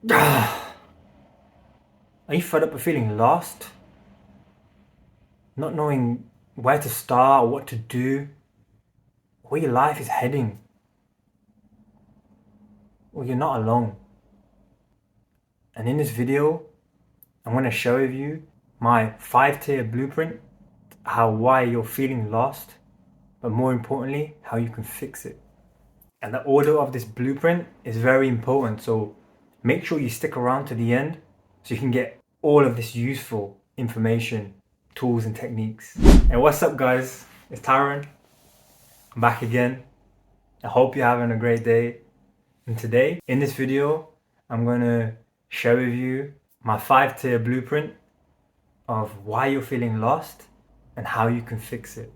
Are you fed up with feeling lost? Not knowing where to start, what to do, where your life is heading? Well, you're not alone. And in this video, I'm going to share with you my 5-tier blueprint, why you're feeling lost, but more importantly, how you can fix it. And the order of this blueprint is very important, so make sure you stick around to the end so you can get all of this useful information, tools and techniques. And what's up guys, it's Taran. I'm back again. I hope you're having a great day. And today, in this video, I'm going to share with you my 5-tier blueprint of why you're feeling lost and how you can fix it.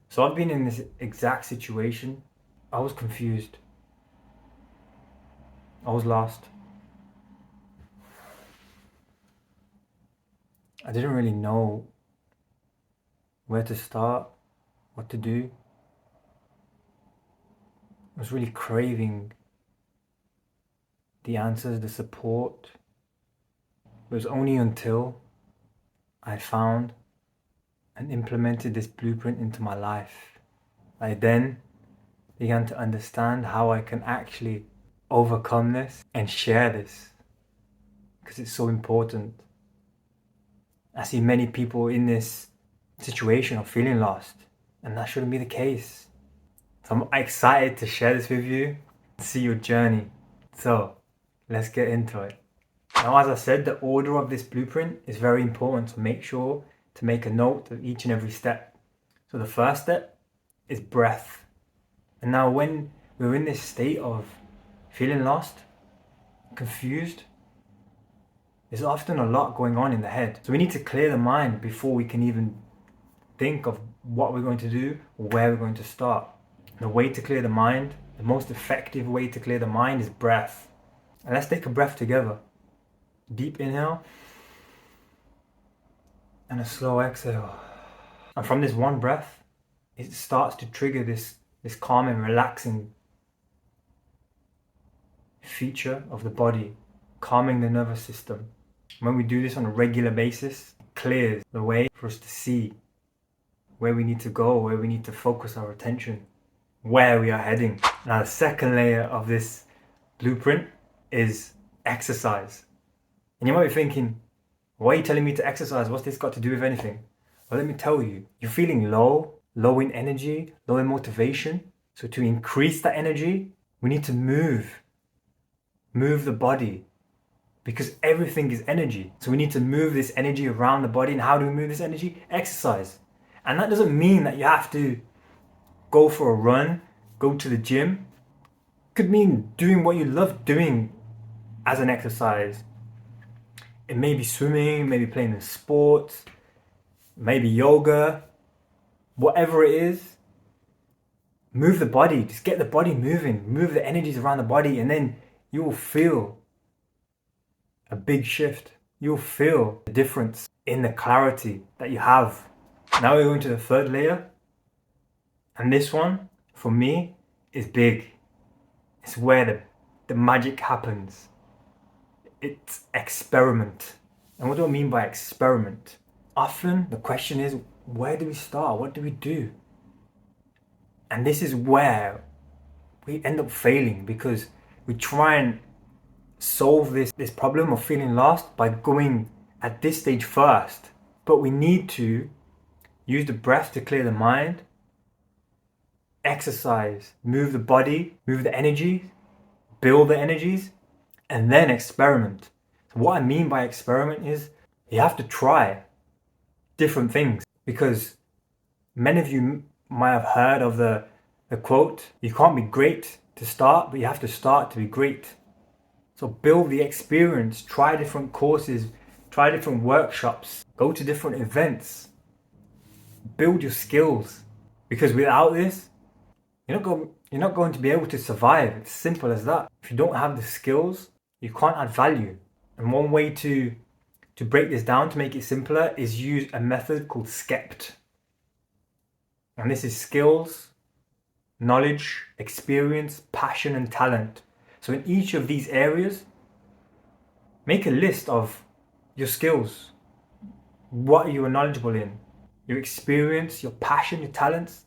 So I've been in this exact situation. I was confused. I was lost. I didn't really know where to start, what to do. I was really craving the answers, the support. It was only until I found and implemented this blueprint into my life, I then began to understand how I can actually overcome this and share this, because it's so important. I see many people in this situation of feeling lost, and that shouldn't be the case. So I'm excited to share this with you and see your journey. So let's get into it. Now, as I said, the order of this blueprint is very important, so make sure to make a note of each and every step. So the first step is breath. And now when we're in this state of feeling lost, confused, there's often a lot going on in the head. So we need to clear the mind before we can even think of what we're going to do or where we're going to start. The way to clear the mind, the most effective way to clear the mind is breath. And let's take a breath together. Deep inhale and a slow exhale. And from this one breath, it starts to trigger this calm and relaxing feature of the body, calming the nervous system. When we do this on a regular basis, it clears the way for us to see where we need to go, where we need to focus our attention, where we are heading. Now, the second layer of this blueprint is exercise. And you might be thinking, why are you telling me to exercise? What's this got to do with anything? Well, let me tell you, you're feeling low in energy, low in motivation. So to increase that energy, we need to move the body, because everything is energy. So we need to move this energy around the body. And how do we move this energy? Exercise. And that doesn't mean that you have to go for a run, go to the gym. It could mean doing what you love doing as an exercise. It may be swimming, maybe playing a sport, maybe yoga, whatever it is. Move the body, just get the body moving, move the energies around the body, and then you will feel a big shift. You'll feel the difference in the clarity that you have. Now we're going to the third layer. And this one, for me, is big. It's where the magic happens. It's experiment. And what do I mean by experiment? Often the question is, where do we start? What do we do? And this is where we end up failing, because we try and solve this problem of feeling lost by going at this stage first. But we need to use the breath to clear the mind, exercise, move the body, move the energy, build the energies, and then experiment. So what I mean by experiment is you have to try different things, because many of you might have heard of the quote, you can't be great to start, but you have to start to be great. So build the experience, try different courses, try different workshops, go to different events, build your skills, because without this, you're not going to be able to survive. It's simple as that. If you don't have the skills, you can't add value. And one way to break this down, to make it simpler, is use a method called SCEPT. And this is skills, knowledge, experience, passion, and talent. So in each of these areas, Make a list of your skills, what you are knowledgeable in, your experience, your passion, your talents.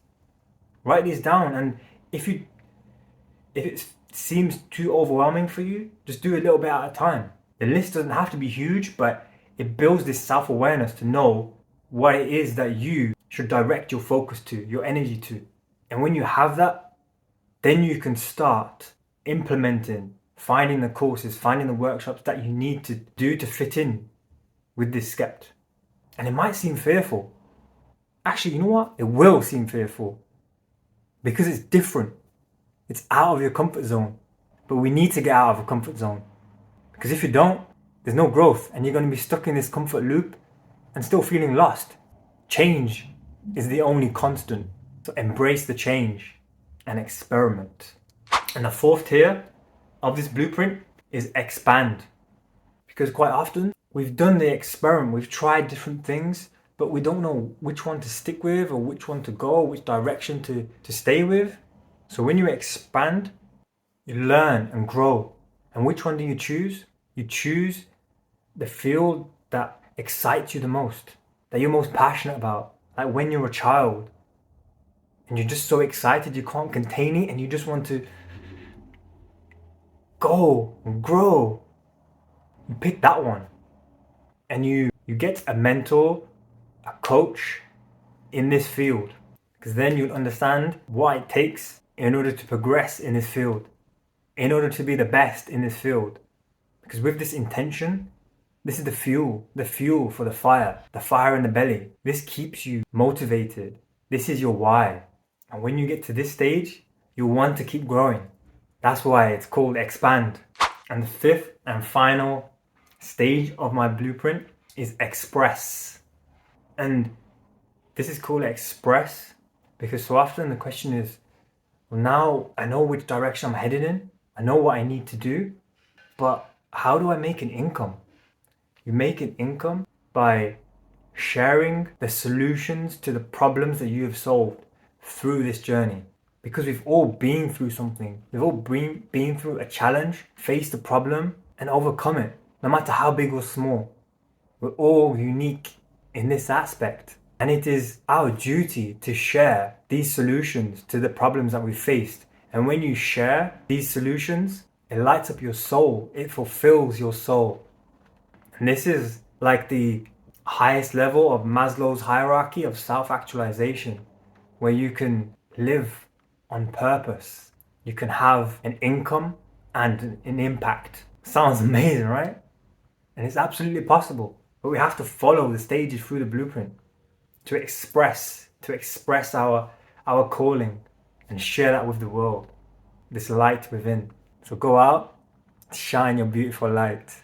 Write these down, and if it seems too overwhelming for you, just do a little bit at a time. The list doesn't have to be huge, but it builds this self-awareness to know what it is that you should direct your focus to, your energy to. And when you have that, then you can start implementing, finding the courses, finding the workshops that you need to do to fit in with this skept. And it might seem fearful. Actually, you know what? It will seem fearful because it's different. It's out of your comfort zone. But we need to get out of a comfort zone. Because if you don't, there's no growth and you're going to be stuck in this comfort loop and still feeling lost. Change is the only constant. So embrace the change and experiment. And the fourth tier of this blueprint is expand. Because quite often we've done the experiment, we've tried different things, but we don't know which one to stick with or which one to go, which direction to stay with. So when you expand, you learn and grow. And which one do you choose? You choose the field that excites you the most, that you're most passionate about. Like when you're a child and you're just so excited you can't contain it and you just want to go and grow. You pick that one and you get a mentor, a coach in this field, because then you'll understand what it takes in order to progress in this field, in order to be the best in this field. Because with this intention, this is the fuel for the fire in the belly. This keeps you motivated. This is your why. And when you get to this stage, you'll want to keep growing. That's why it's called expand. And the fifth and final stage of my blueprint is express. And this is called express because so often the question is, well, now I know which direction I'm headed in. I know what I need to do, but how do I make an income? You make an income by sharing the solutions to the problems that you have solved through this journey. Because we've all been through something. We've all been through a challenge, faced a problem, and overcome it, no matter how big or small. We're all unique in this aspect. And it is our duty to share these solutions to the problems that we faced. And when you share these solutions, it lights up your soul. It fulfills your soul. And this is like the highest level of Maslow's hierarchy of self-actualization, where you can live on purpose. You can have an income and an impact. Sounds amazing, right? And it's absolutely possible. But we have to follow the stages through the blueprint to express our calling and share that with the world. This light within. So go out, shine your beautiful light.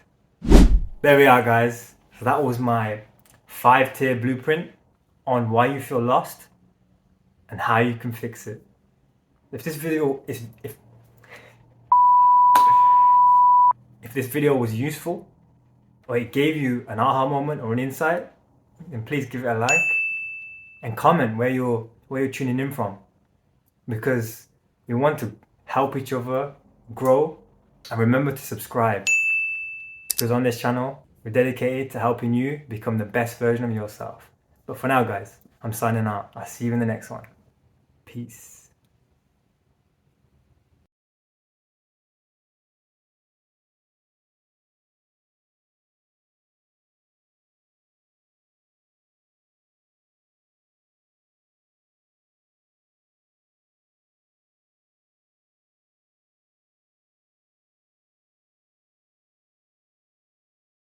There we are, guys. So that was my 5-tier blueprint on why you feel lost and how you can fix it. If this video was useful or it gave you an aha moment or an insight, then please give it a like and comment where you're tuning in from, because we want to help each other grow. And remember to subscribe, because on this channel we're dedicated to helping you become the best version of yourself. But for now, guys, I'm signing out. I'll see you in the next one. Peace.